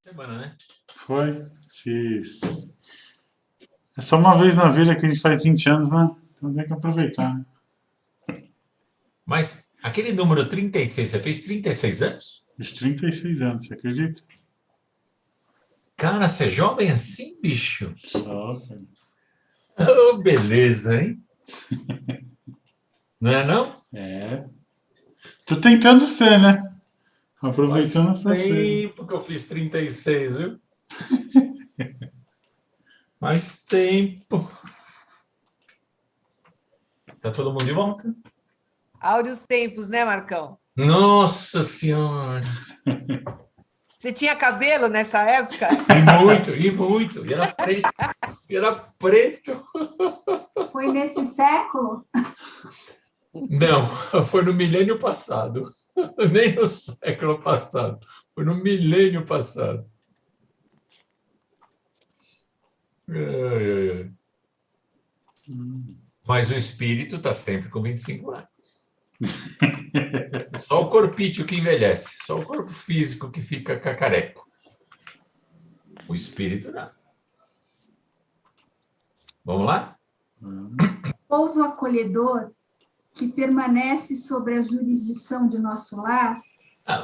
Semana, né? Foi, fiz. É só uma vez na vida que a gente faz 20 anos, né? Então tem que aproveitar. Né? Mas aquele número 36, você fez 36 anos? Fiz 36 anos, você acredita? Cara, você é jovem assim, bicho? Só, cara. Oh, beleza, hein? Não é não? É. Tô tentando ser, né? Faz Aproveitando pra ser. tempo que eu fiz 36, viu? Faz tempo. Tá todo mundo de volta? Áureos tempos, né, Marcão? Nossa Senhora! Você tinha cabelo nessa época? E muito. E era preto. E era preto. Foi nesse século? Não, foi no milênio passado. Nem no século passado. Foi no milênio passado. Ai, ai, ai. Mas o espírito está sempre com 25 anos. Só o corpício que envelhece. Só o corpo físico que fica cacareco. O espírito não. Vamos lá? Pouso acolhedor que permanece sobre a jurisdição de nosso lar.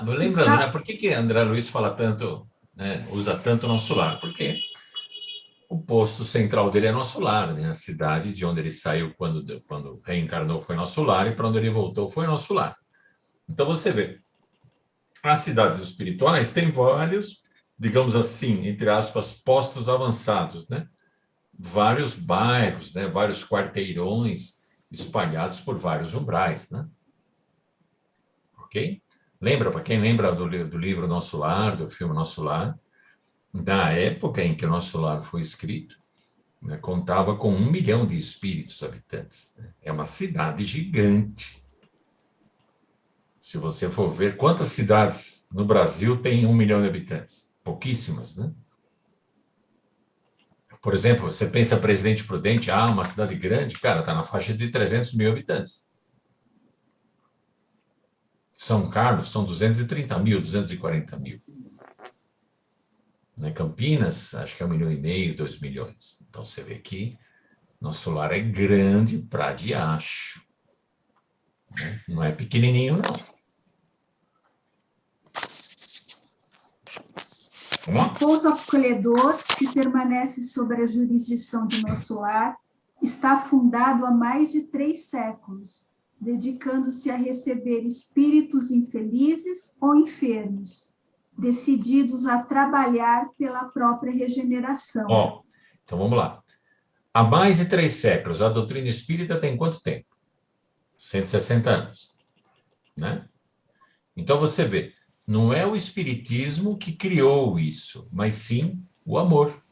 Lembrando, né? Por que André Luiz fala tanto, né, usa tanto nosso lar? Porque o posto central dele é nosso lar, né? A cidade de onde ele saiu quando reencarnou foi nosso lar e para onde ele voltou foi nosso lar. Então você vê, as cidades espirituais têm vários, digamos assim, entre aspas, postos avançados, né? Vários bairros, né? Vários quarteirões espalhados por vários umbrais, né? Ok? Lembra, para quem lembra do livro Nosso Lar, do filme Nosso Lar, da época em que o Nosso Lar foi escrito, né, contava com 1 milhão de espíritos habitantes. Né? É uma cidade gigante. Se você for ver quantas cidades no Brasil têm 1 milhão de habitantes, pouquíssimas, né? Por exemplo, você pensa Presidente Prudente, uma cidade grande, cara, está na faixa de 300 mil habitantes. São Carlos são 230 mil, 240 mil. Né? Campinas, acho que é 1,5 milhão, 2 milhões. Então você vê que nosso lar é grande pra diacho. Né? Não é pequenininho, não. O pouso acolhedor que permanece sobre a jurisdição de nosso lar está fundado há mais de 3 séculos, dedicando-se a receber espíritos infelizes ou enfermos, decididos a trabalhar pela própria regeneração. Então vamos lá. Há mais de 3 séculos, a doutrina espírita tem quanto tempo? 160 anos. Né? Então você vê, não é o espiritismo que criou isso, mas sim o amor,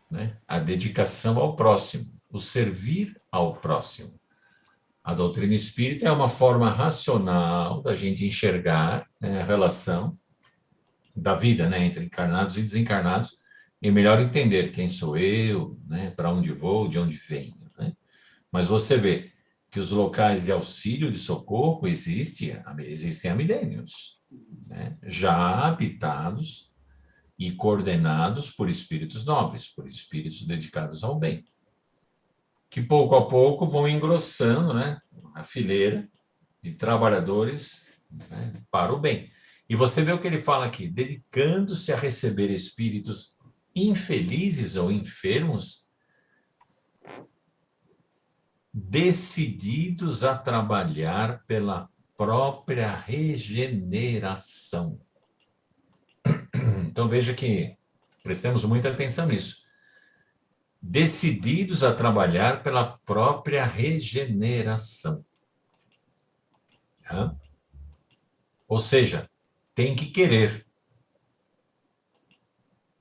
né? A dedicação ao próximo, o servir ao próximo. A doutrina espírita é uma forma racional da gente enxergar, né, a relação da vida, né, entre encarnados e desencarnados e melhor entender quem sou eu, né, para onde vou, de onde venho. Né? Mas você vê que os locais de auxílio, de socorro, existem há milênios, né? Já habitados e coordenados por espíritos nobres, por espíritos dedicados ao bem, que pouco a pouco vão engrossando, né, a fileira de trabalhadores, né, para o bem. E você vê o que ele fala aqui, dedicando-se a receber espíritos infelizes ou enfermos, decididos a trabalhar pela própria regeneração. Então veja que prestemos muita atenção nisso. Decididos a trabalhar pela própria regeneração. Ou seja, tem que querer.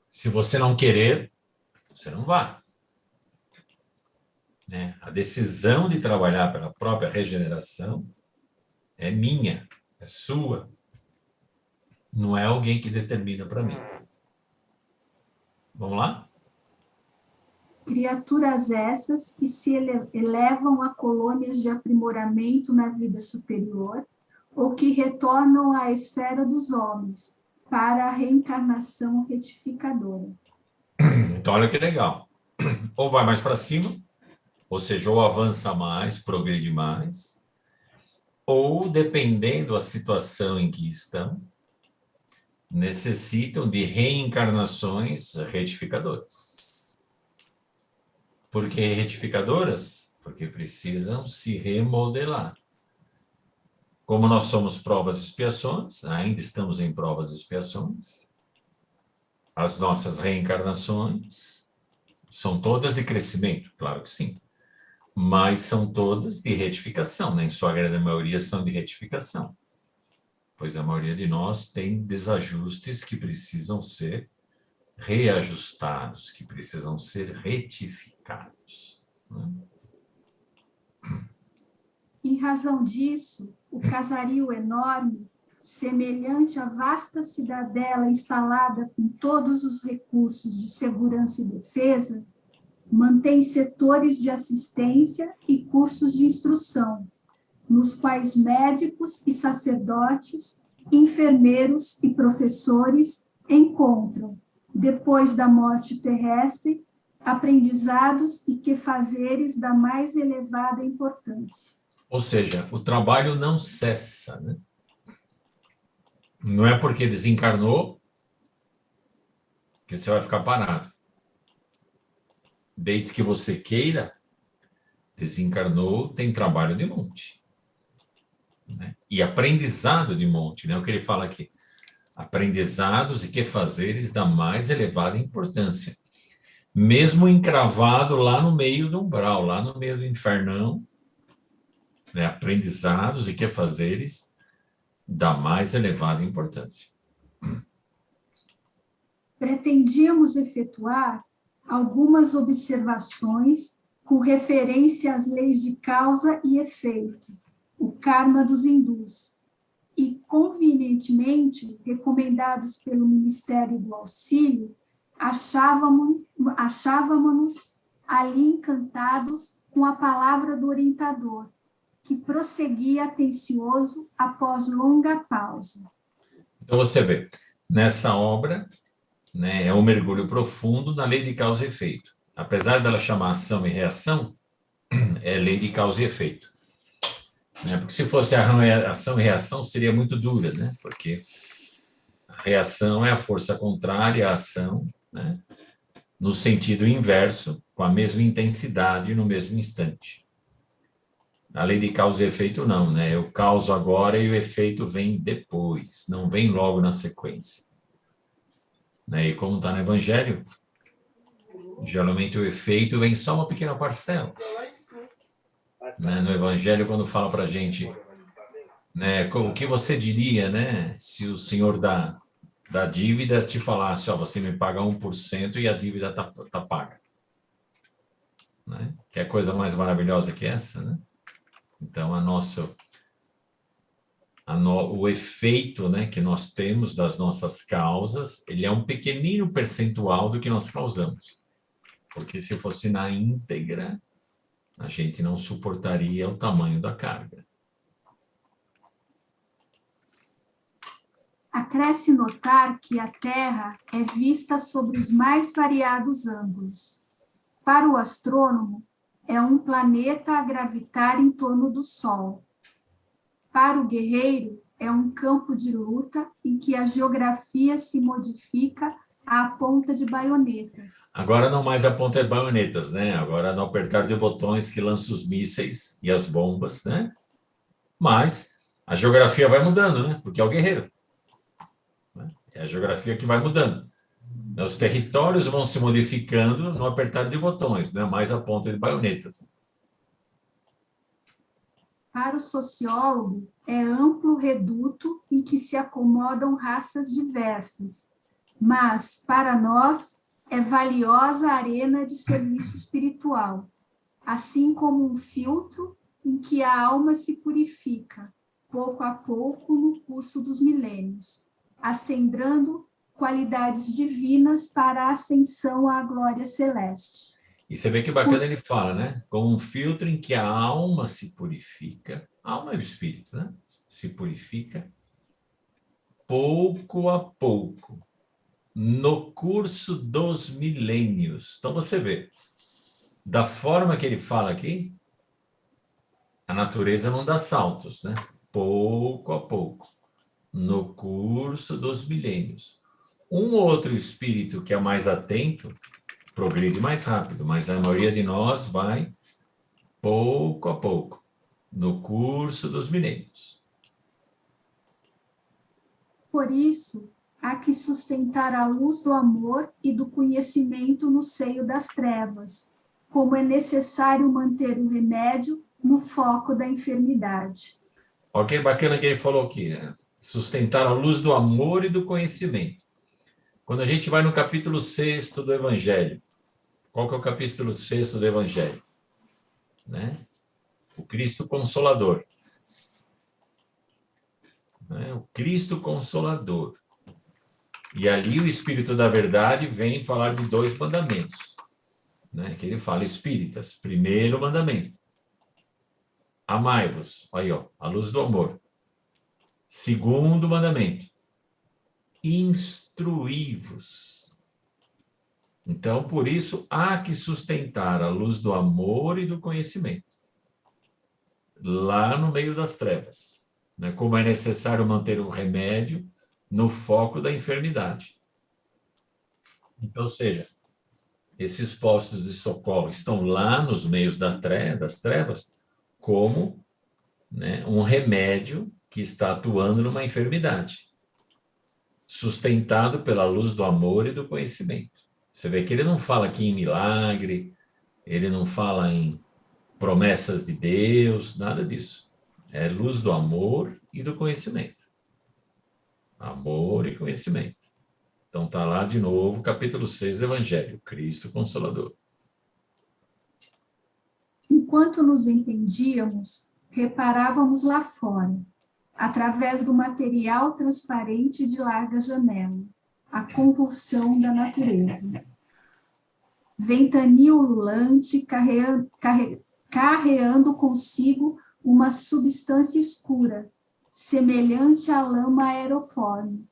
Se você não querer, você não vai. Né? A decisão de trabalhar pela própria regeneração é minha, é sua. Não é alguém que determina para mim. Vamos lá? Criaturas essas que se elevam a colônias de aprimoramento na vida superior ou que retornam à esfera dos homens, para a reencarnação retificadora. Então, olha que legal. Ou vai mais para cima, ou seja, ou avança mais, progride mais, ou, dependendo da situação em que estão, necessitam de reencarnações retificadoras. Por que retificadoras? Porque precisam se remodelar. Como nós somos provas e expiações, ainda estamos em provas e expiações, as nossas reencarnações são todas de crescimento, claro que sim, mas são todas de retificação, né? Em sua grande maioria são de retificação, pois a maioria de nós tem desajustes que precisam ser reajustados, que precisam ser retificados, né? Em razão disso, o casario enorme, semelhante à vasta cidadela instalada com todos os recursos de segurança e defesa, mantém setores de assistência e cursos de instrução, nos quais médicos e sacerdotes, enfermeiros e professores encontram, depois da morte terrestre, aprendizados e quefazeres da mais elevada importância. Ou seja, o trabalho não cessa, né? Não é porque desencarnou que você vai ficar parado. Desde que você queira, desencarnou, tem trabalho de monte, né? E aprendizado de monte, né? O que ele fala aqui. Aprendizados e quefazeres da mais elevada importância. Mesmo encravado lá no meio do umbral, lá no meio do infernão, né? Aprendizados e quefazeres da mais elevada importância. Pretendíamos efetuar algumas observações com referência às leis de causa e efeito, o karma dos hindus, e, convenientemente, recomendados pelo Ministério do Auxílio, achávamos-nos ali encantados com a palavra do orientador, que prosseguia atencioso após longa pausa. Então, você vê, nessa obra, né, é um mergulho profundo na lei de causa e efeito. Apesar dela chamar ação e reação, é lei de causa e efeito. Né? Porque se fosse ação e reação, seria muito dura, né? Porque a reação é a força contrária à ação, né? No sentido inverso, com a mesma intensidade no mesmo instante. A lei de causa e efeito não, né? Eu causo agora e o efeito vem depois, não vem logo na sequência. Né? E como está no Evangelho, geralmente o efeito vem só uma pequena parcela. Né? No Evangelho, quando fala para a gente, né, o que você diria, né, se o senhor da dívida te falasse, ó, você me paga 1% e a dívida tá paga. Né? Que é coisa mais maravilhosa que essa, né? Então, o efeito, né, que nós temos das nossas causas, ele é um pequenino percentual do que nós causamos. Porque se fosse na íntegra, a gente não suportaria o tamanho da carga. Acresce notar que a Terra é vista sobre os mais variados ângulos. Para o astrônomo, é um planeta a gravitar em torno do Sol. Para o guerreiro, é um campo de luta em que a geografia se modifica à ponta de baionetas. Agora não mais a ponta de baionetas, né? Agora no apertar de botões que lança os mísseis e as bombas, né? Mas a geografia vai mudando, né? Porque é o guerreiro. É a geografia que vai mudando. Os territórios vão se modificando no apertar de botões, não é mais a ponta de baionetas. Para o sociólogo, é amplo reduto em que se acomodam raças diversas, mas, para nós, é valiosa arena de serviço espiritual, assim como um filtro em que a alma se purifica, pouco a pouco, no curso dos milênios, acendrando qualidades divinas para a ascensão à glória celeste. E você vê que bacana ele fala, né? Como um filtro em que a alma se purifica, a alma é o espírito, né? Se purifica, pouco a pouco, no curso dos milênios. Então, você vê, da forma que ele fala aqui, a natureza não dá saltos, né? Pouco a pouco, no curso dos milênios. Um outro espírito que é mais atento, progride mais rápido, mas a maioria de nós vai pouco a pouco, no curso dos milênios. Por isso, há que sustentar a luz do amor e do conhecimento no seio das trevas, como é necessário manter o remédio no foco da enfermidade. Olha que bacana que ele falou aqui, né? Sustentar a luz do amor e do conhecimento. Quando a gente vai no capítulo 6 do Evangelho, qual que é o capítulo 6 do Evangelho? Né? O Cristo Consolador. Né? O Cristo Consolador. E ali o Espírito da Verdade vem falar de 2 mandamentos. Né? Que ele fala, espíritas, primeiro mandamento. Amai-vos, aí ó, a luz do amor. Segundo mandamento, instruí-vos. Então, por isso, há que sustentar a luz do amor e do conhecimento. Lá no meio das trevas. Né? Como é necessário manter o remédio no foco da enfermidade. Então, ou seja, esses postos de socorro estão lá nos meios das trevas, como, né, um remédio que está atuando numa enfermidade, sustentado pela luz do amor e do conhecimento. Você vê que ele não fala aqui em milagre, ele não fala em promessas de Deus, nada disso. É luz do amor e do conhecimento. Amor e conhecimento. Então está lá de novo, capítulo 6 do Evangelho, Cristo Consolador. Enquanto nos entendíamos, reparávamos lá fora, através do material transparente de larga janela, a convulsão da natureza. Ventania ululante carreando consigo uma substância escura, semelhante à lama aeroforme,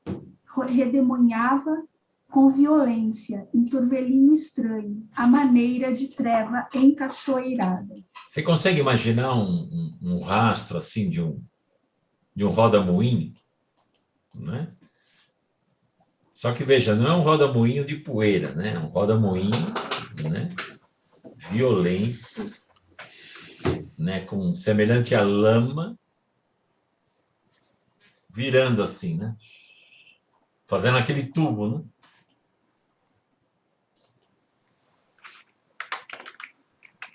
redemoinhava com violência, em turvelinho estranho, à maneira de treva encachoeirada. Você consegue imaginar um rastro assim de um roda-moinho? Né? Só que, veja, não é um roda-moinho de poeira, né? É um roda-moinho, né, violento, né, com semelhante à lama, virando assim, né? Fazendo aquele tubo, né?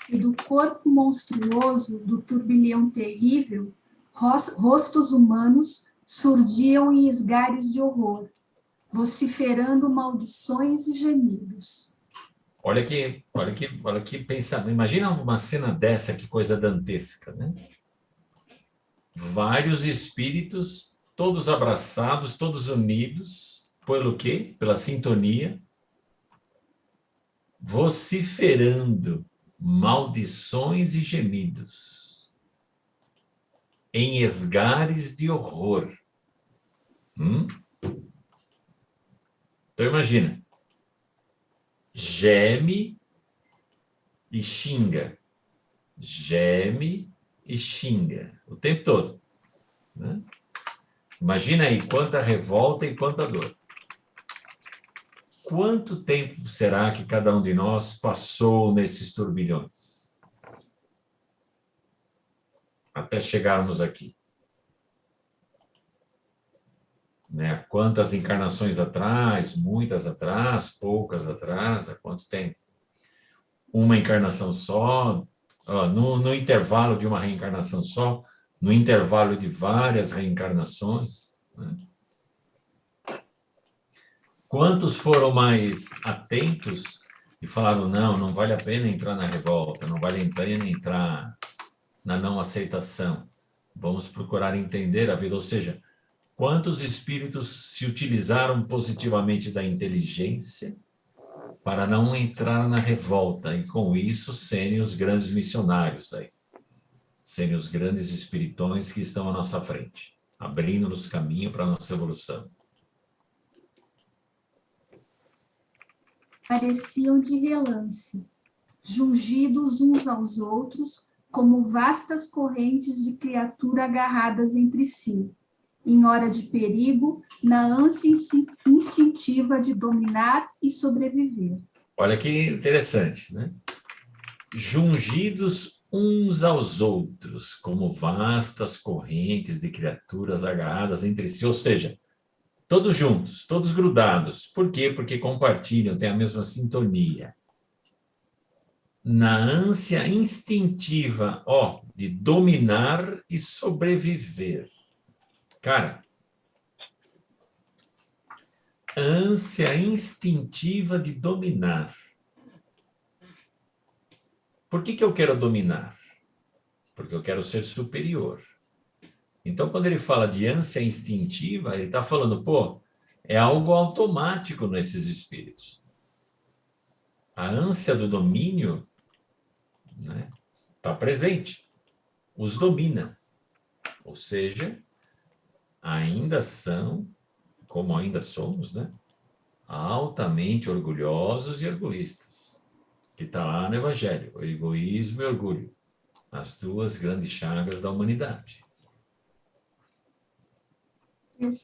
E do corpo monstruoso do turbilhão terrível, rostos humanos surdiam em esgares de horror, vociferando maldições e gemidos. Olha que pensamento. Imagina uma cena dessa, que coisa dantesca, né? Vários espíritos, todos abraçados, todos unidos, pelo quê? Pela sintonia, vociferando maldições e gemidos, em esgares de horror. Então imagina, geme e xinga, o tempo todo. Né? Imagina aí quanta revolta e quanta dor. Quanto tempo será que cada um de nós passou nesses turbilhões? Até chegarmos aqui. Né? Quantas encarnações atrás, muitas atrás, poucas atrás, há quanto tempo? Uma encarnação só, no intervalo de uma reencarnação só, no intervalo de várias reencarnações. Né? Quantos foram mais atentos e falaram, não vale a pena entrar na revolta, não vale a pena entrar na não aceitação. Vamos procurar entender a vida, ou seja, quantos espíritos se utilizaram positivamente da inteligência para não entrar na revolta e, com isso, serem os grandes missionários aí, serem os grandes espiritões que estão à nossa frente. abrindo-nos caminho para a nossa evolução. Pareciam de relance, jungidos uns aos outros, como vastas correntes de criatura agarradas entre si, em hora de perigo, na ânsia instintiva de dominar e sobreviver. Olha que interessante, né? Jungidos uns aos outros, como vastas correntes de criaturas agarradas entre si, ou seja, todos juntos, todos grudados. Por quê? Porque compartilham, têm a mesma sintonia. Na ânsia instintiva, de dominar e sobreviver. Cara, ânsia instintiva de dominar. Por que eu quero dominar? Porque eu quero ser superior. Então, quando ele fala de ânsia instintiva, ele está falando, é algo automático nesses espíritos. A ânsia do domínio, né, está presente. Os domina. Ou seja, ainda são, como ainda somos, né, altamente orgulhosos e egoístas. Que está lá no Evangelho, o egoísmo e o orgulho. As duas grandes chagas da humanidade.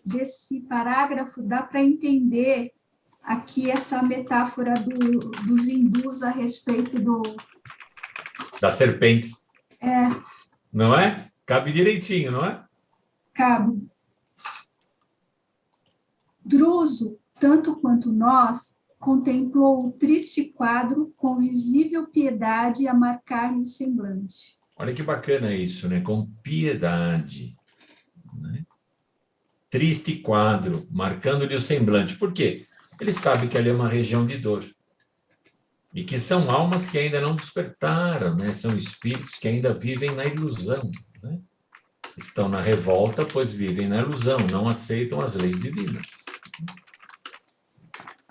Desse parágrafo dá para entender aqui essa metáfora dos hindus a respeito Das serpentes. É. Não é? Cabe direitinho, não é? Cabe. Druso, tanto quanto nós, contemplou o triste quadro com visível piedade a marcar-lhe o semblante. Olha que bacana isso, né? Com piedade. Né? Triste quadro, marcando-lhe o semblante. Por quê? Ele sabe que ali é uma região de dor. E que são almas que ainda não despertaram, né? São espíritos que ainda vivem na ilusão. Né? Estão na revolta, pois vivem na ilusão, não aceitam as leis divinas.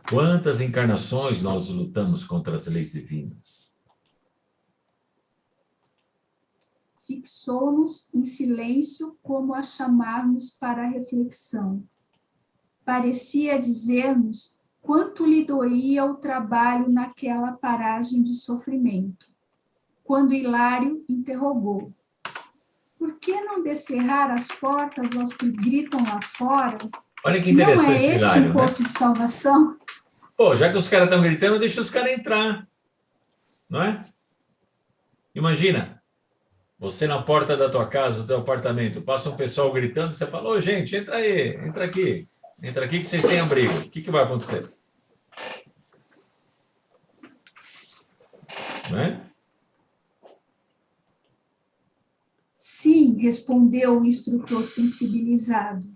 Quantas encarnações nós lutamos contra as leis divinas? Fixou-nos em silêncio como a chamar-nos para a reflexão. Parecia dizer-nos quanto lhe doía o trabalho naquela paragem de sofrimento. Quando Hilário interrogou: por que não descerrar as portas aos que gritam lá fora? Olha que interessante, não é esse Hilário, o posto de salvação? Já que os caras estão gritando, deixa os caras entrar. Não é? Imagina, você na porta da tua casa, do teu apartamento, passa um pessoal gritando, você fala, gente, entra aí, entra aqui que vocês têm abrigo. O que vai acontecer? Não é? Sim, respondeu o instrutor sensibilizado,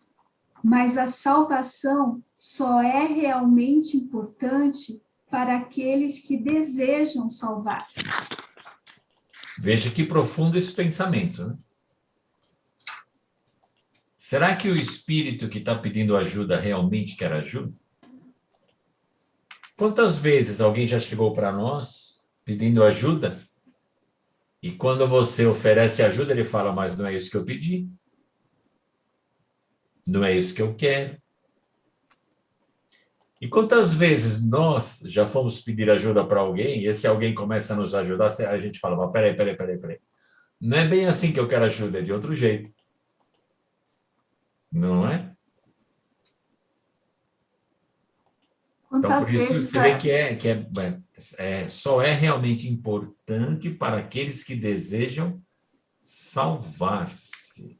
mas a salvação só é realmente importante para aqueles que desejam salvar-se. Veja que profundo esse pensamento, né? Será que o espírito que está pedindo ajuda realmente quer ajuda? Quantas vezes alguém já chegou para nós pedindo ajuda? E quando você oferece ajuda, ele fala, mas não é isso que eu pedi. Não é isso que eu quero. E quantas vezes nós já fomos pedir ajuda para alguém, e esse alguém começa a nos ajudar, a gente fala, mas peraí. Não é bem assim que eu quero ajuda, é de outro jeito. Não é? Então, por isso você vê que só é realmente importante para aqueles que desejam salvar-se.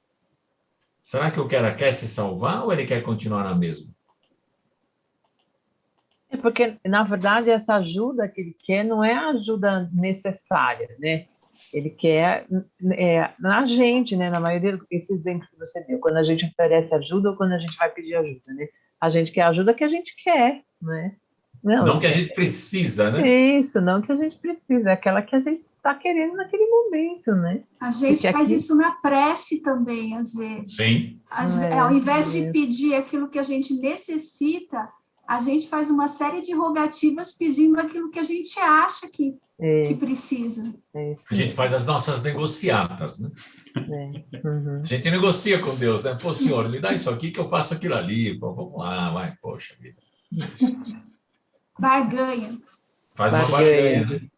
Será que o cara quer se salvar ou ele quer continuar na mesma? É porque, na verdade, essa ajuda que ele quer não é a ajuda necessária, né? Ele quer na gente, né? Na maioria desses exemplos que você deu, quando a gente oferece ajuda ou quando a gente vai pedir ajuda, né? A gente quer a ajuda que a gente quer, né? Não que a gente precisa, né? Isso, não que a gente precisa, é aquela que a gente está querendo naquele momento, né? A gente faz isso na prece também, às vezes. Sim. Ao invés de pedir aquilo que a gente necessita, a gente faz uma série de rogativas pedindo aquilo que a gente acha que precisa. A gente faz as nossas negociatas, né? A gente negocia com Deus, né? Pô, Senhor, me dá isso aqui que eu faço aquilo ali. Pô, vamos lá, vai, poxa vida. Barganha. Faz uma barganha, né?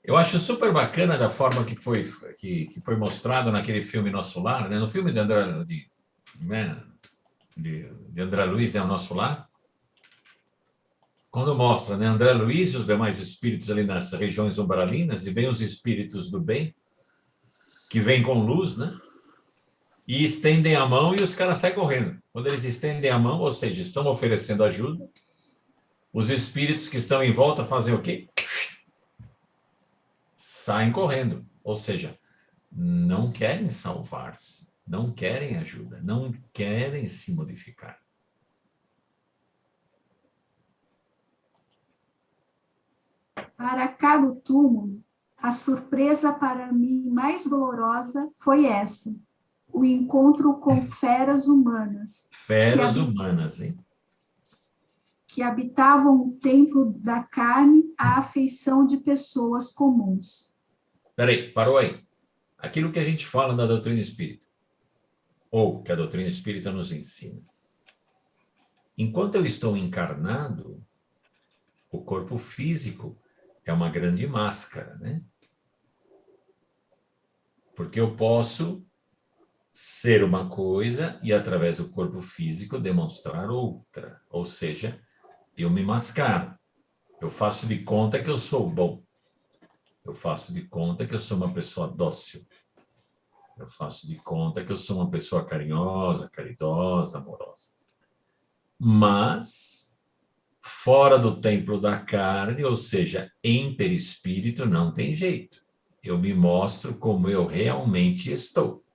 Eu acho super bacana da forma que foi mostrado naquele filme Nosso Lar, né? No filme de André Luiz, né? O Nosso Lar. Quando mostra, né? André Luiz e os demais espíritos ali nas regiões umbralinas, e vem os espíritos do bem, que vêm com luz, né? E estendem a mão e os caras saem correndo. Quando eles estendem a mão, ou seja, estão oferecendo ajuda, os espíritos que estão em volta fazem o quê? Saem correndo. Ou seja, não querem salvar-se, não querem ajuda, não querem se modificar. Para cá do túmulo, a surpresa para mim mais dolorosa foi essa: o encontro com feras humanas. Feras humanas, hein? Que habitavam o templo da carne à afeição de pessoas comuns. Peraí, parou aí. Aquilo que a gente fala na doutrina espírita, ou que a doutrina espírita nos ensina. Enquanto eu estou encarnado, o corpo físico é uma grande máscara, né? Porque eu posso ser uma coisa e, através do corpo físico, demonstrar outra. Ou seja, eu me mascaro. Eu faço de conta que eu sou bom. Eu faço de conta que eu sou uma pessoa dócil. Eu faço de conta que eu sou uma pessoa carinhosa, caridosa, amorosa. Mas, fora do templo da carne, ou seja, em perispírito, não tem jeito. Eu me mostro como eu realmente estou.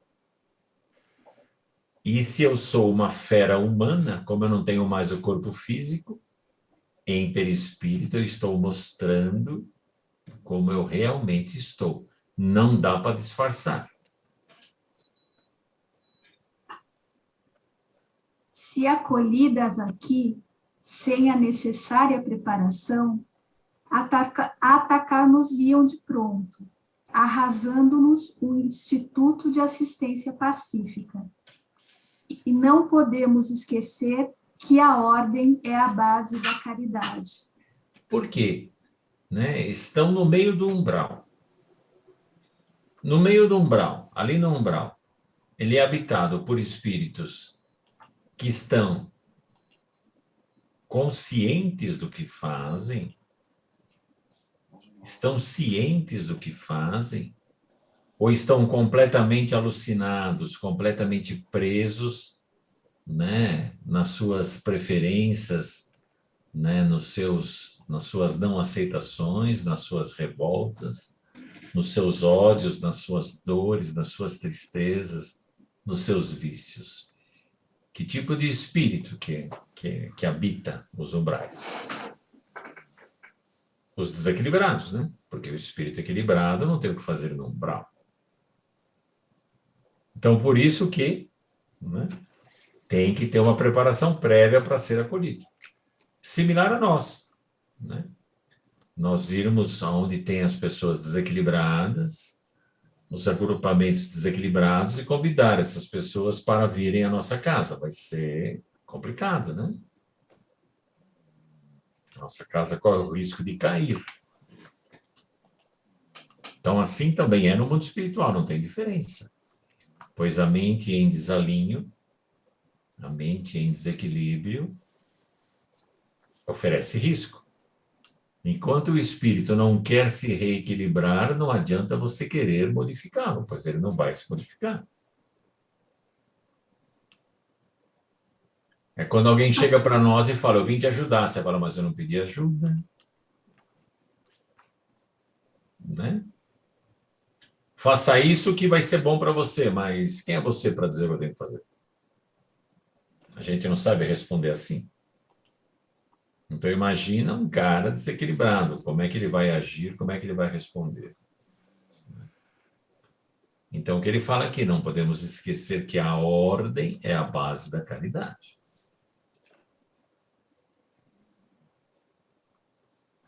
E se eu sou uma fera humana, como eu não tenho mais o corpo físico, em perispírito eu estou mostrando como eu realmente estou. Não dá para disfarçar. Se acolhidas aqui, sem a necessária preparação, atacar-nos-iam de pronto, arrasando-nos o Instituto de Assistência Pacífica. E não podemos esquecer que a ordem é a base da caridade. Por quê? Né? Estão no meio do umbral. No meio do umbral, ali no umbral, ele é habitado por espíritos que estão conscientes do que fazem, estão cientes do que fazem, ou estão completamente alucinados, completamente presos, né, nas suas preferências, né, nas suas não aceitações, nas suas revoltas, nos seus ódios, nas suas dores, nas suas tristezas, nos seus vícios. Que tipo de espírito que habita os umbrais? Os desequilibrados, né? Porque o espírito equilibrado não tem o que fazer no umbral. Então, por isso que, né, tem que ter uma preparação prévia para ser acolhido. Similar a nós, né? Nós irmos aonde tem as pessoas desequilibradas, os agrupamentos desequilibrados e convidar essas pessoas para virem à nossa casa. Vai ser complicado, né? Nossa casa corre o risco de cair. Então, assim também é no mundo espiritual, não tem diferença. Pois a mente em desalinho, a mente em desequilíbrio, oferece risco. Enquanto o espírito não quer se reequilibrar, não adianta você querer modificá-lo, pois ele não vai se modificar. É quando alguém chega para nós e fala, eu vim te ajudar. Você fala, mas eu não pedi ajuda. Né? Faça isso que vai ser bom para você, mas quem é você para dizer o que eu tenho que fazer? A gente não sabe responder assim. Então, imagina um cara desequilibrado, como é que ele vai agir, como é que ele vai responder. Então, o que ele fala aqui, não podemos esquecer que a ordem é a base da caridade.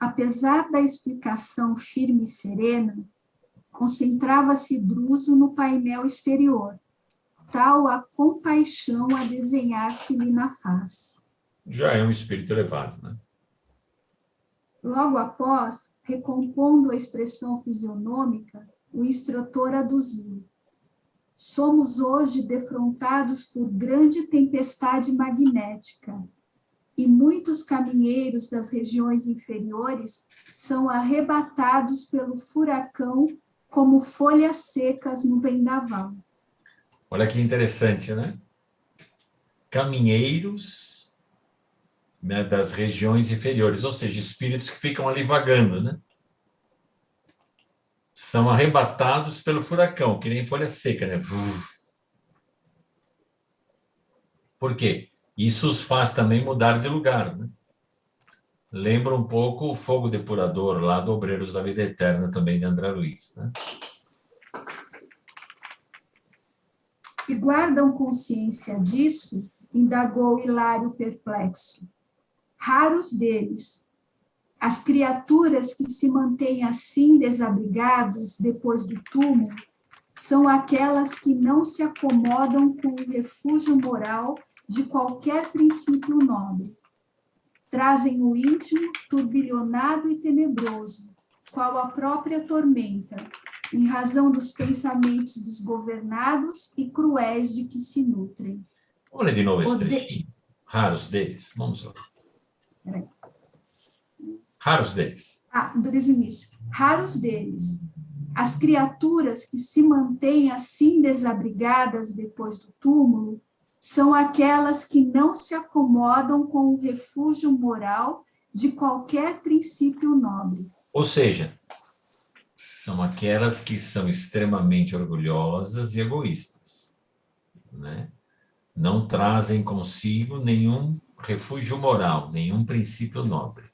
Apesar da explicação firme e serena, concentrava-se Druso no painel exterior, tal a compaixão a desenhar-se-lhe na face. Já é um espírito elevado, né? Logo após, recompondo a expressão fisionômica, o instrutor aduziu: somos hoje defrontados por grande tempestade magnética, e muitos caminheiros das regiões inferiores são arrebatados pelo furacão como folhas secas no vendaval. Olha que interessante, né? Caminheiros, né, das regiões inferiores, ou seja, espíritos que ficam ali vagando, né? São arrebatados pelo furacão, que nem folha seca, né? Por quê? Isso os faz também mudar de lugar, né? Lembra um pouco o fogo depurador lá do Obreiros da Vida Eterna, também de André Luiz, né? E guardam consciência disso? Indagou Hilário perplexo. Raros deles. As criaturas que se mantêm assim desabrigadas depois do túmulo são aquelas que não se acomodam com o refúgio moral de qualquer princípio nobre. Trazem o íntimo turbilhonado e tenebroso, qual a própria tormenta, em razão dos pensamentos desgovernados e cruéis de que se nutrem. Olha de novo esse trechinho. Raros deles. Vamos lá. Peraí. Raros deles. Desde o início. Raros deles. As criaturas que se mantêm assim desabrigadas depois do túmulo são aquelas que não se acomodam com o refúgio moral de qualquer princípio nobre. Ou seja, são aquelas que são extremamente orgulhosas e egoístas, né? Não trazem consigo nenhum refúgio moral, nenhum princípio nobre.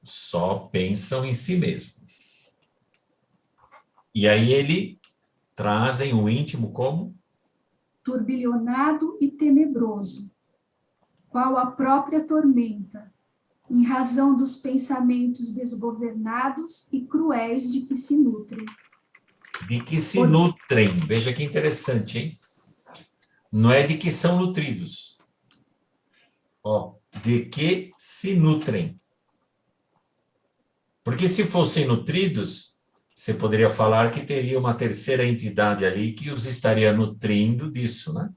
Só pensam em si mesmos. E aí ele trazem o íntimo como? Turbilhonado e tenebroso, qual a própria tormenta, em razão dos pensamentos desgovernados e cruéis de que se nutrem. De que se nutrem. Veja que interessante, hein? Não é de que são nutridos. Ó, de que se nutrem. Porque se fossem nutridos, você poderia falar que teria uma terceira entidade ali que os estaria nutrindo disso, né?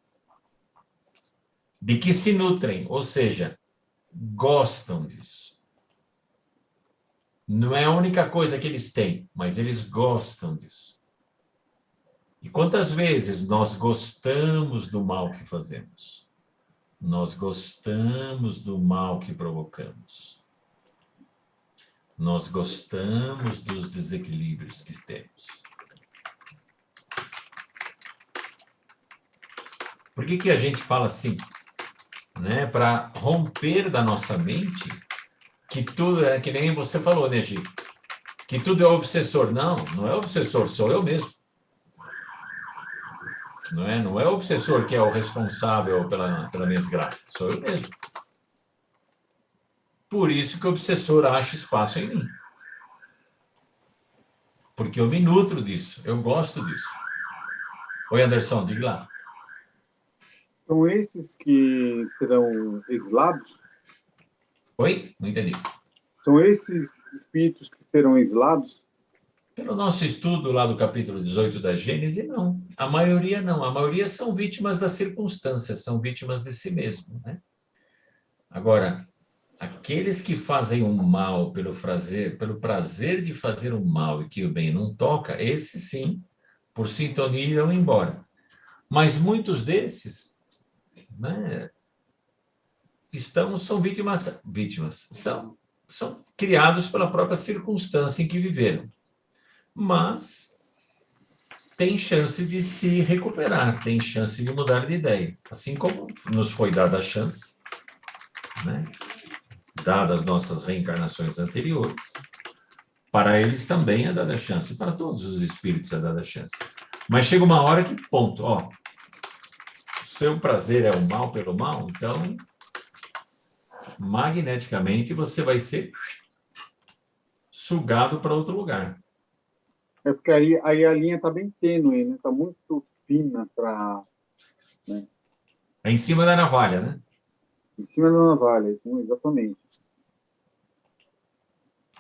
De que se nutrem, ou seja, gostam disso. Não é a única coisa que eles têm, mas eles gostam disso. E quantas vezes nós gostamos do mal que fazemos? Nós gostamos do mal que provocamos. Nós gostamos dos desequilíbrios que temos. Por que a gente fala assim? Né? Para romper da nossa mente que tudo é que nem você falou, né, Gi? Que tudo é obsessor. Não, não é obsessor, sou eu mesmo. Não é o obsessor que é o responsável pela minha desgraça, sou eu mesmo. Por isso que o obsessor acha espaço em mim. Porque eu me nutro disso, eu gosto disso. Oi, Anderson, diga lá. São esses que serão exilados? Oi? Não entendi. São esses espíritos que serão exilados? Pelo nosso estudo lá do capítulo 18 da Gênese, não. A maioria não. A maioria são vítimas das circunstâncias, são vítimas de si mesmo, né? Agora, aqueles que fazem o mal pelo prazer de fazer o mal e que o bem não toca, esses sim, por sintonia, irão embora. Mas muitos desses, né, são vítimas, são criados pela própria circunstância em que viveram. Mas tem chance de se recuperar, tem chance de mudar de ideia. Assim como nos foi dada a chance, né? Dadas nossas reencarnações anteriores, para eles também é dada a chance, para todos os espíritos é dada a chance. Mas chega uma hora que, ponto, ó, o seu prazer é o mal pelo mal, então, magneticamente, você vai ser sugado para outro lugar. É porque aí a linha está bem tênue, né? Está muito fina para É em cima da navalha, né? em cima da navalha, exatamente.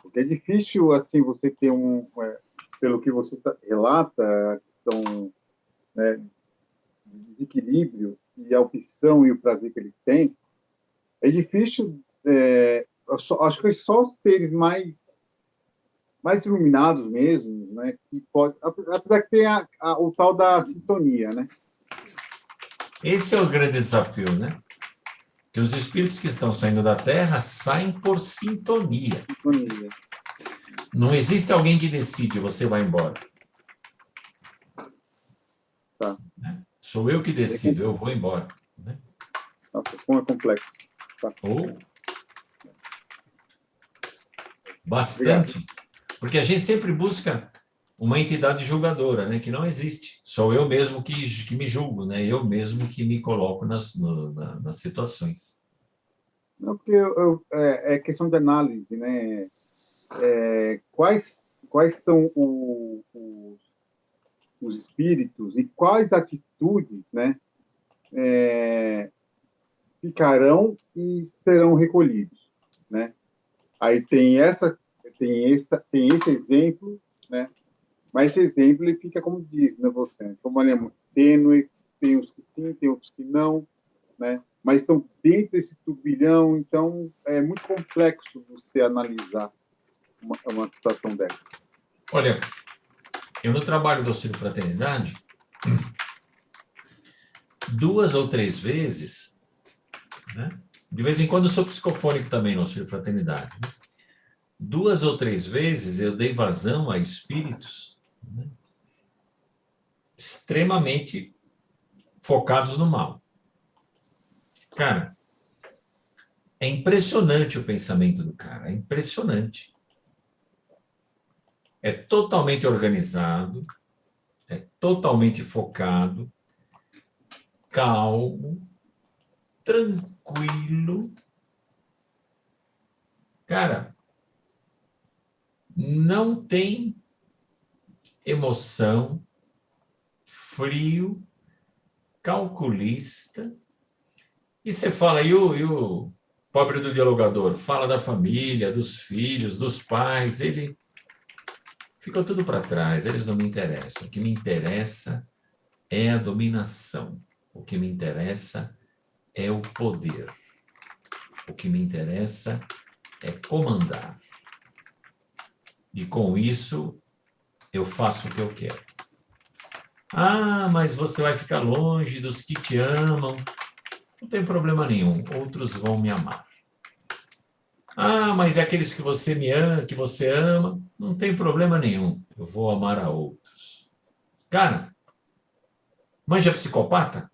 Porque é difícil assim você ter pelo que você relata, a questão, né, de desequilíbrio e a opção e o prazer que eles têm. É difícil. Acho que só os seres mais iluminados mesmo, né, que pode, apesar que tem o tal da sintonia, né? Esse é o grande desafio, né? Que os espíritos que estão saindo da Terra saem por sintonia. Sintonia. Não existe alguém que decide, você vai embora. Tá. Né? Sou eu que decido, eu vou embora. Né? Nossa, como é complexo. Tá. Ou bastante. Obrigado. Porque a gente sempre busca uma entidade julgadora, né? Que não existe. Sou eu mesmo que me julgo, né? Eu mesmo que me coloco nas situações. Não, porque é questão de análise, né? Quais são os espíritos e quais atitudes, né, ficarão e serão recolhidos, né? Aí tem esse exemplo, né? Mas esse exemplo ele fica como diz, né, você? Como ele é muito tênue, tem os que sim, tem outros que não, né? Mas estão dentro desse turbilhão, então é muito complexo você analisar uma situação dessa. Olha, eu no trabalho do Auxílio Fraternidade, 2 ou 3 vezes, né? De vez em quando eu sou psicofônico também no Auxílio Fraternidade. Né? 2 ou 3 vezes eu dei vazão a espíritos, né, extremamente focados no mal. Cara, é impressionante o pensamento do cara, é impressionante. É totalmente organizado, é totalmente focado, calmo, tranquilo. Cara, não tem emoção, frio, calculista. E você fala, e o pobre do dialogador? Fala da família, dos filhos, dos pais. Ele ficou tudo para trás, eles não me interessam. O que me interessa é a dominação. O que me interessa é o poder. O que me interessa é comandar. E com isso, eu faço o que eu quero. Ah, mas você vai ficar longe dos que te amam. Não tem problema nenhum, outros vão me amar. Ah, mas é aqueles que você me ama, que você ama, não tem problema nenhum, eu vou amar a outros. Cara, manja psicopata?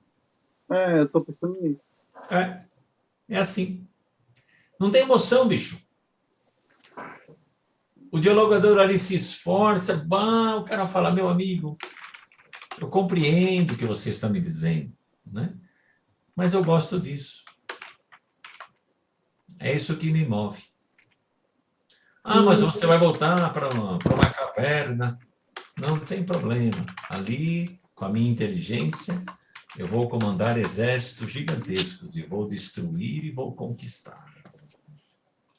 Eu estou pensando nisso. É assim. Não tem emoção, bicho. O dialogador ali se esforça, o cara fala, meu amigo, eu compreendo o que você está me dizendo, né? Mas eu gosto disso. É isso que me move. Ah, mas você vai voltar para uma caverna. Não tem problema. Ali, com a minha inteligência, eu vou comandar exércitos gigantescos e vou destruir e vou conquistar.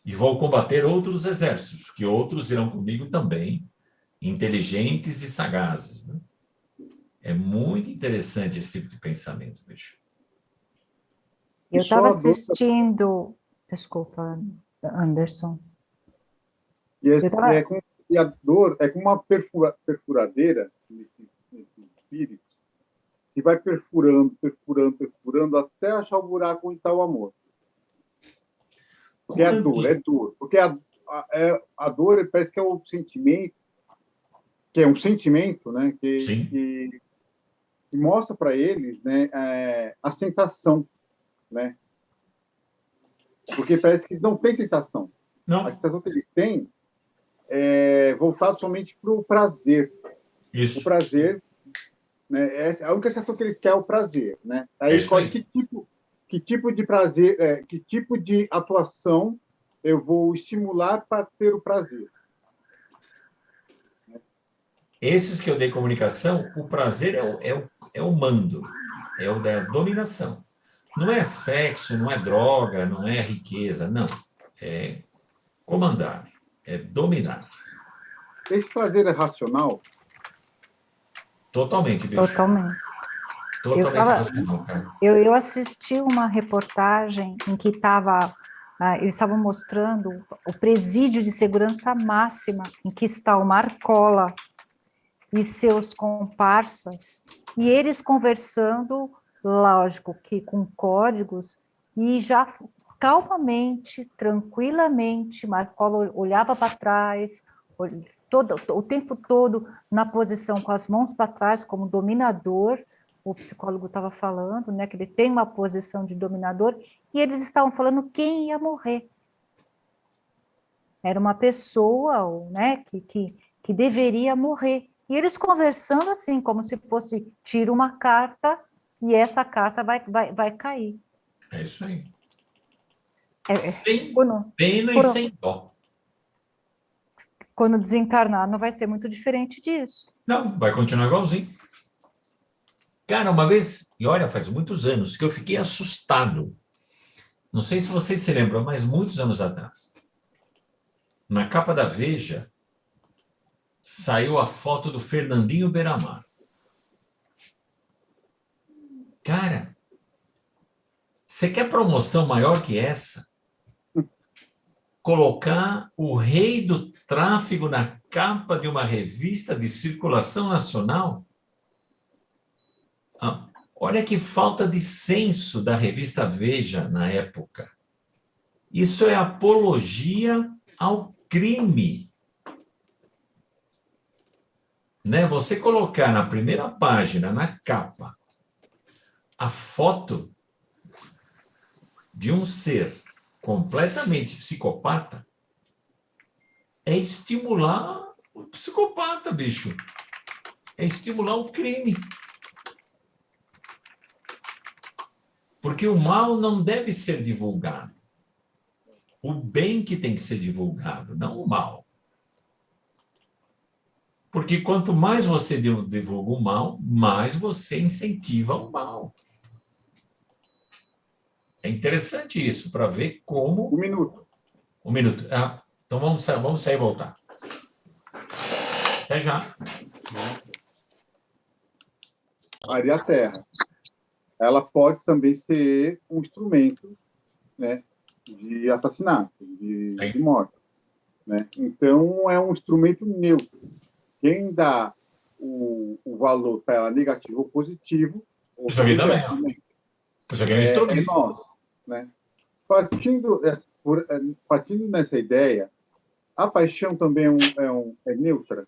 E vou combater outros exércitos, que outros irão comigo também, inteligentes e sagazes. Né? É muito interessante esse tipo de pensamento, bicho. Eu E só estava a dor- assistindo. Desculpa, Anderson. E, Eu tava- e a dor é como uma perfuradeira nesse espírito que vai perfurando, perfurando, perfurando até achar o buraco onde está o amor. Porque é dor. Porque a dor parece que é o sentimento, que é um sentimento, né, que mostra para eles, né, a sensação, né? Porque parece que eles não têm sensação. Não, A sensação que eles têm é voltado somente para o prazer. isso. O prazer, né? A única sensação que eles querem é o prazer, né? Aí É eles isso aí. escolhem que tipo de prazer, que tipo de atuação eu vou estimular para ter o prazer. Esses que eu dei comunicação, o prazer é o mando, é o da dominação. Não é sexo, não é droga, não é riqueza, não. É comandar, é dominar. Esse prazer é racional? Totalmente, bicho. Totalmente. Totalmente tava- racional, cara. Eu assisti uma reportagem em que eles estavam mostrando o presídio de segurança máxima, em que está o Marcola e seus comparsas, e eles conversando, lógico que com códigos, e já calmamente, tranquilamente, Marcola olhava para trás, o tempo todo na posição com as mãos para trás, como dominador. O psicólogo estava falando, né, que ele tem uma posição de dominador, e eles estavam falando quem ia morrer. Era uma pessoa, né, que deveria morrer. E eles conversando assim, como se fosse, tira uma carta e essa carta vai cair. É isso aí. Sem Quando, pena e quando- sem dó. quando desencarnar, não vai ser muito diferente disso. Não, vai continuar igualzinho. Cara, uma vez, e olha, faz muitos anos, que eu fiquei assustado. Não sei se vocês se lembram, mas muitos anos atrás. Na capa da Veja, saiu a foto do Fernandinho Beiramar. Cara, você quer promoção maior que essa? Colocar o rei do tráfego na capa de uma revista de circulação nacional? Ah, olha que falta de senso da revista Veja na época. Isso é apologia ao crime. Né? Você colocar na primeira página, na capa, a foto de um ser completamente psicopata é estimular o psicopata, bicho. É estimular o crime. Porque o mal não deve ser divulgado. O bem que tem que ser divulgado, não o mal. Porque quanto mais você divulga o mal, mais você incentiva o mal. É interessante isso, para ver como... Um minuto. Um minuto. Ah, então vamos sair e voltar. Até já. Maria Terra. Ela pode também ser um instrumento, né, de assassinato, de morte. Né? Então, é um instrumento neutro. Quem dá o valor para ela negativo ou positivo... Isso aqui também, ó. Isso aqui é um instrumento. nós. Né? Partindo nessa ideia, a paixão também é neutra?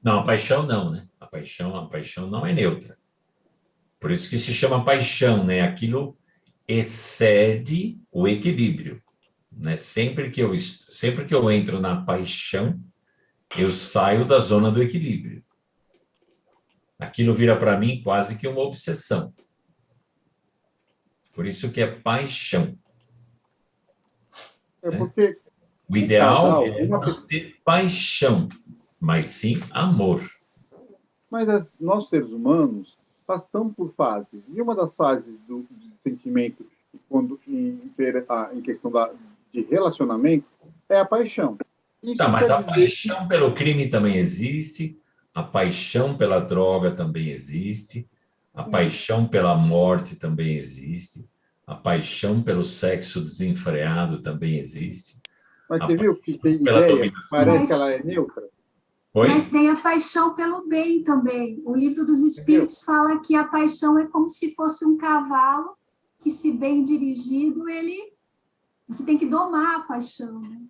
Não, a paixão não, né? A paixão não é neutra. Por isso que se chama paixão, né? Aquilo excede o equilíbrio, né? Sempre que eu entro na paixão, eu saio da zona do equilíbrio. Aquilo vira para mim quase que uma obsessão. Por isso que é paixão. Porque o ideal casal, é não ter paixão, mas sim amor. Mas nós, seres humanos, passamos por fases. E uma das fases do sentimento, quando em questão de relacionamento, é a paixão. Isso Tá, mas quer a dizer paixão pelo crime também existe, a paixão pela droga também existe, a paixão pela morte também existe, a paixão pelo sexo desenfreado também existe. Mas A você viu que tem pela ideia, dominação. parece que ela é neutra? Oi? Mas tem a paixão pelo bem também. O livro dos Espíritos fala que a paixão é como se fosse um cavalo que, se bem dirigido, você tem que domar a paixão, né?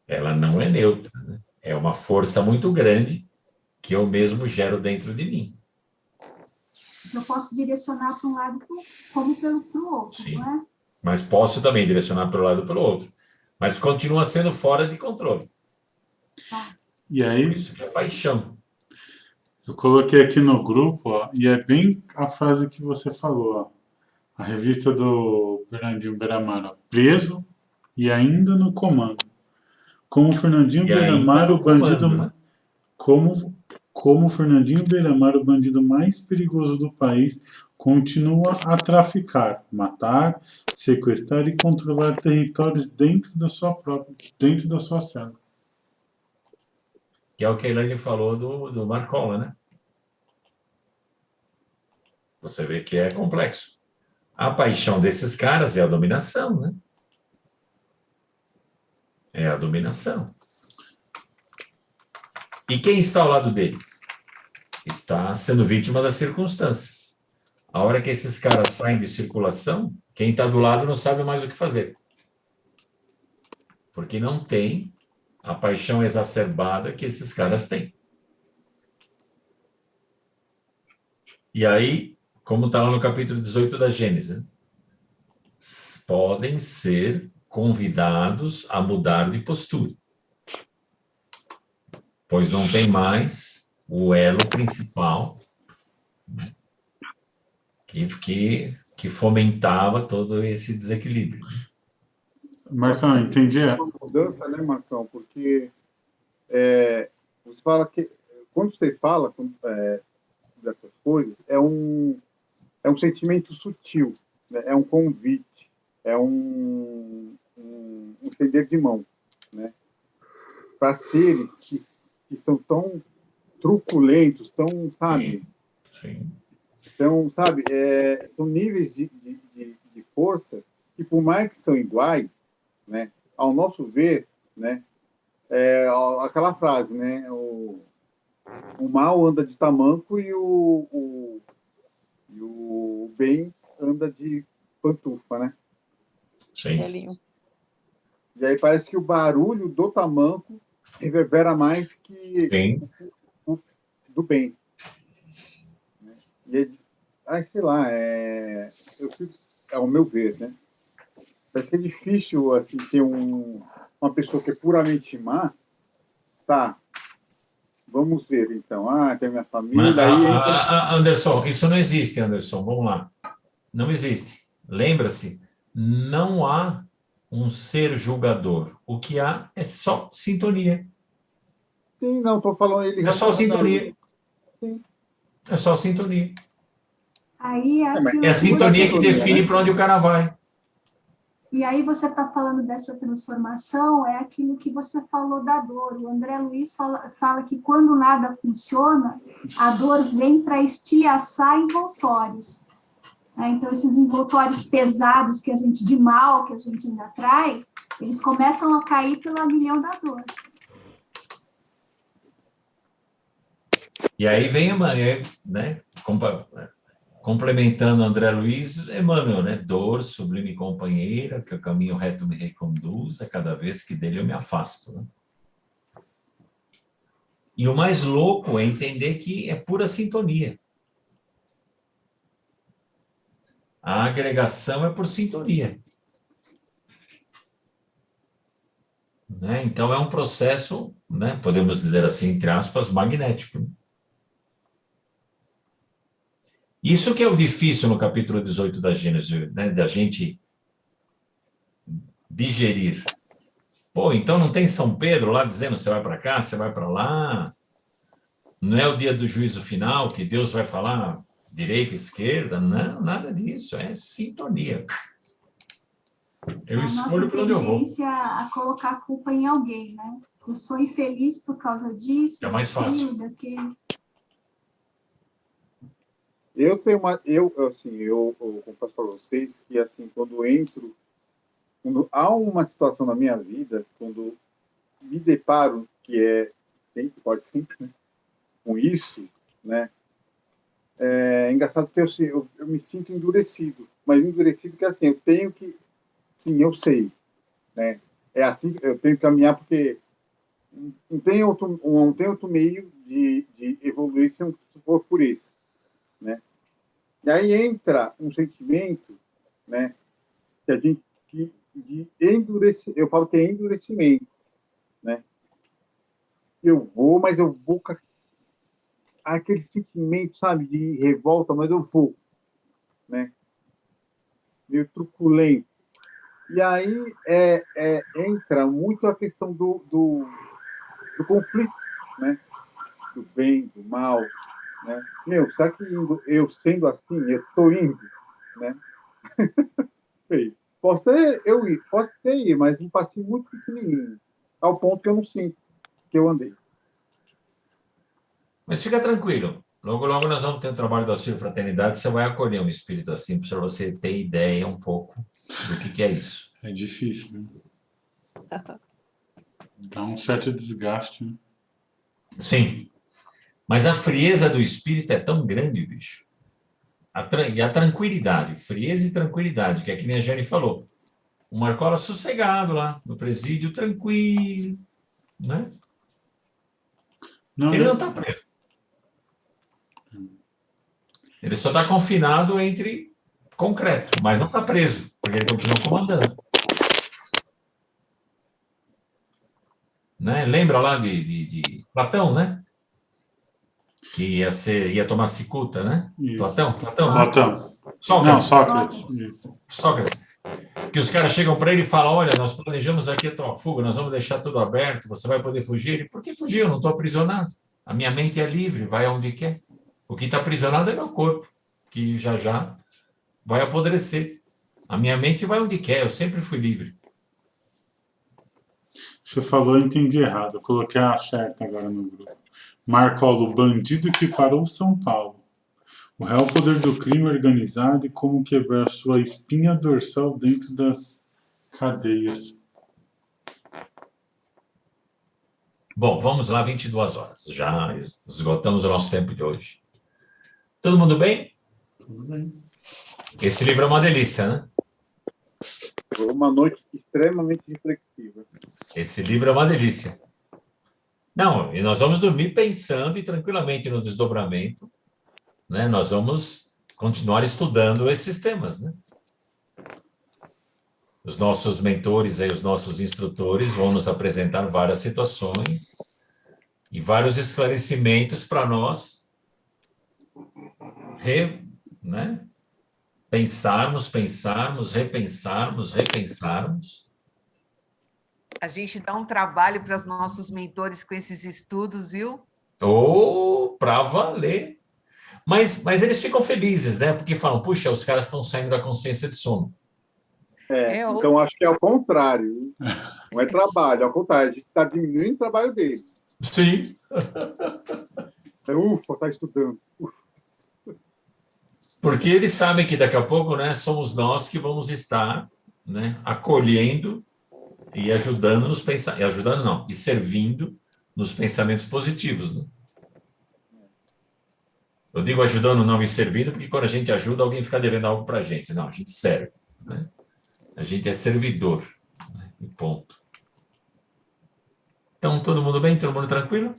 Ela não é neutra, né? É uma força muito grande que eu mesmo gero dentro de mim. Eu posso direcionar para um lado como para o outro, Sim. não é? Mas posso também direcionar para um lado ou para o outro. Mas continua sendo fora de controle. E aí, Por isso que é paixão. eu coloquei aqui no grupo, ó, e é bem a frase que você falou, ó. A revista do Fernandinho Beiramar, ó, preso e ainda no comando. Como Fernandinho E aí Beiramar, tá o no comando, bandido. né? Como Fernandinho Beiramar, o bandido mais perigoso do país, continua a traficar, matar, sequestrar e controlar territórios dentro da sua cela. Que é o que a Elaine falou do Marcola, né? Você vê que é complexo. A paixão desses caras é a dominação, né? É a dominação. E quem está ao lado deles? Está sendo vítima das circunstâncias. A hora que esses caras saem de circulação, quem está do lado não sabe mais o que fazer. Porque não tem a paixão exacerbada que esses caras têm. E aí, como está lá no capítulo 18 da Gênesis, né? Podem ser convidados a mudar de postura, pois não tem mais o elo principal que fomentava todo esse desequilíbrio. Marcão, entendi. Uma mudança, né, Marcão? Porque você fala que quando você fala dessas coisas, é um sentimento sutil, né? É um convite, é um estender de mão, né? Para seres que são tão truculentos, tão, sabe? Sim. Então, sabe, são níveis de força que, por mais que são iguais, né, ao nosso ver, né, aquela frase, né, o mal anda de tamanco e o bem anda de pantufa, né? Sim. E aí parece que o barulho do tamanco reverbera mais que Sim. o do bem. Né? E aí, sei lá, ao meu ver, né? Parece que é difícil assim, ter uma pessoa que é puramente má. Tá, vamos ver então. Tem a minha família. Aí entra... Anderson, isso não existe, Anderson. Vamos lá. Não existe. Lembra-se, não há um ser julgador. O que há é só sintonia. Sim, não, estou falando ele É só sintonia. Sim. É só sintonia. Aí é mas aquilo É a que sintonia que sintonia, define né? para onde o cara vai. E aí você está falando dessa transformação, é aquilo que você falou da dor. O André Luiz fala que quando nada funciona, a dor vem para estilhaçar envoltórios. Então, esses envoltórios pesados de mal que a gente ainda traz, eles começam a cair pelo aguilhão da dor. E aí vem Emmanuel, né? Complementando André Luiz, Emmanuel, né? Dor, sublime companheira, que o caminho reto me reconduz, a cada vez que dele eu me afasto. Né? E o mais louco é entender que é pura sintonia. A agregação é por sintonia. Né? Então, é um processo, né? Podemos dizer assim, entre aspas, magnético. Né? Isso que é o difícil no capítulo 18 da Gênesis, né? Da gente digerir. Pô, então não tem São Pedro lá dizendo você vai para cá, você vai para lá? Não é o dia do juízo final que Deus vai falar direita, esquerda? Não, nada disso. É sintonia. Eu escolho para onde eu vou. A nossa tendência a colocar a culpa em alguém, né? Eu sou infeliz por causa disso, É mais fácil. daquilo. Eu confesso para vocês que assim, quando há uma situação na minha vida, quando me deparo pode sempre, né, com isso, né? É engraçado que eu me sinto endurecido, mas endurecido que assim, eu tenho que, sim, eu sei, né? É assim que eu tenho que caminhar porque não tem outro meio de evoluir se não for por isso, né? E aí entra um sentimento, né? Que a gente de endurecer, eu falo que é endurecimento, né? Mas eu vou com aquele sentimento, sabe, de revolta, mas eu vou, né? Meio truculento, E aí entra muito a questão do conflito, né? Do bem, do mal, né? Meu, será que eu sendo assim, eu estou indo, né? Posso ter ido, mas um passinho muito pequenininho, ao ponto que eu não sinto que eu andei. Mas fica tranquilo. Logo, logo nós vamos ter um trabalho da auxílio fraternidade. Você vai acolher um espírito assim para você ter ideia um pouco do que é isso. É difícil, né? Dá um certo desgaste, né? Sim. Mas a frieza do espírito é tão grande, bicho. E a tranquilidade, frieza e tranquilidade, que é que nem a Jenny falou. O Marcola sossegado lá, no presídio, tranquilo, né? Não, Ele não está preso. Ele só está confinado entre concreto, mas não está preso, porque ele continua comandando. Né? Lembra lá de Platão, né? Que ia tomar cicuta, né? isso. Platão. Não, Sócrates. Sócrates. Isso. Sócrates. Que os caras chegam para ele e falam: olha, nós planejamos aqui a tua fuga, nós vamos deixar tudo aberto, você vai poder fugir. Ele, por que fugir? Eu não estou aprisionado. A minha mente é livre, vai aonde quer. O que está aprisionado é meu corpo, que já já vai apodrecer. A minha mente vai onde quer, eu sempre fui livre. Você falou, eu entendi errado. Eu coloquei a certa agora no grupo. Marcola, o bandido que parou São Paulo. O real poder do crime organizado e como quebrar sua espinha dorsal dentro das cadeias. Bom, vamos lá, 22 horas. Já esgotamos o nosso tempo de hoje. Todo mundo bem? Tudo bem. Esse livro é uma delícia, né? Foi uma noite extremamente reflexiva. Esse livro é uma delícia. Não, e nós vamos dormir pensando e tranquilamente no desdobramento, né? Nós vamos continuar estudando esses temas, né? Os nossos mentores, aí, os nossos instrutores vão nos apresentar várias situações e vários esclarecimentos para nós, né? Pensarmos, repensarmos. A gente dá um trabalho para os nossos mentores com esses estudos, viu? Ou para valer. Mas eles ficam felizes, né? Porque falam, puxa, os caras estão saindo da consciência de sono. Então, acho que é ao contrário. Não é trabalho, ao contrário. A gente está diminuindo o trabalho deles. Sim. Ufa, está estudando. Porque eles sabem que daqui a pouco, né, somos nós que vamos estar, né, acolhendo e ajudando nos pensamentos, ajudando não, e servindo nos pensamentos positivos, né? Eu digo ajudando não e servindo, porque quando a gente ajuda, alguém fica devendo algo para a gente. Não, a gente serve, né? A gente é servidor, né? E ponto. Então, todo mundo bem? Todo mundo tranquilo?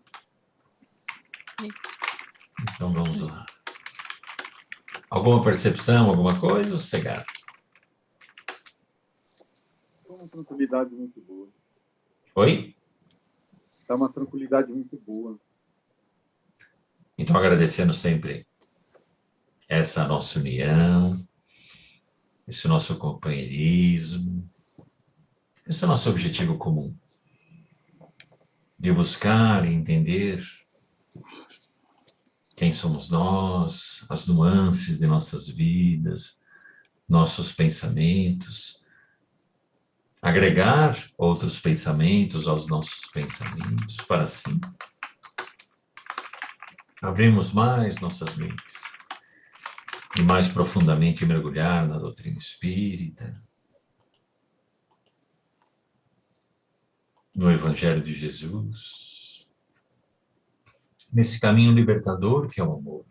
Então, vamos lá. Alguma percepção, alguma coisa? Ou sossegado? Uma tranquilidade muito boa. Oi? Dá uma tranquilidade muito boa. Então, agradecendo sempre essa nossa união, esse nosso companheirismo, esse nosso objetivo comum de buscar e entender quem somos nós, as nuances de nossas vidas, nossos pensamentos, agregar outros pensamentos aos nossos pensamentos, para assim abrirmos mais nossas mentes e mais profundamente mergulhar na doutrina espírita, no Evangelho de Jesus, nesse caminho libertador que é o amor,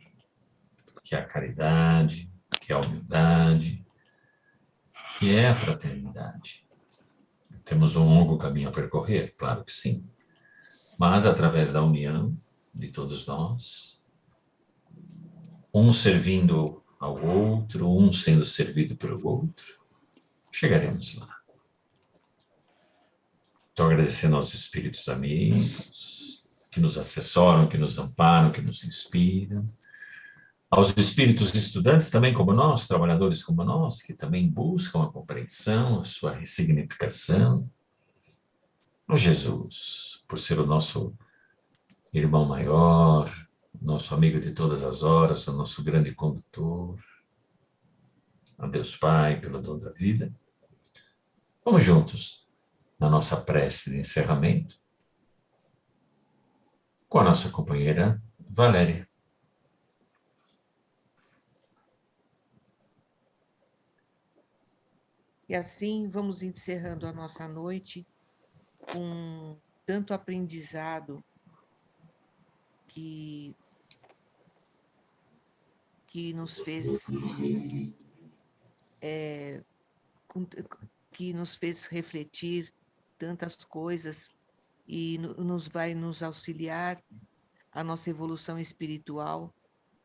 que é a caridade, que é a humildade, que é a fraternidade. Temos um longo caminho a percorrer, claro que sim, mas através da união de todos nós, um servindo ao outro, um sendo servido pelo outro, chegaremos lá. Estou agradecendo aos espíritos amigos que nos assessoram, que nos amparam, que nos inspiram, Aos espíritos estudantes também como nós, trabalhadores como nós, que também buscam a compreensão, a sua ressignificação. Ó Jesus, por ser o nosso irmão maior, nosso amigo de todas as horas, o nosso grande condutor. A Deus Pai, pelo dom da vida. Vamos juntos na nossa prece de encerramento com a nossa companheira Valéria. E assim vamos encerrando a nossa noite com tanto aprendizado que nos fez refletir tantas coisas e nos vai nos auxiliar a nossa evolução espiritual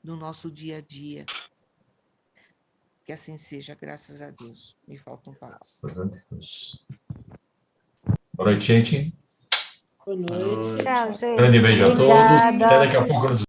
no nosso dia a dia. Que assim seja, graças a Deus. Me faltam palavras. Graças a Deus. Boa noite, gente. Boa noite. Tchau, gente. Grande beijo a todos. Obrigada. Até daqui a pouco.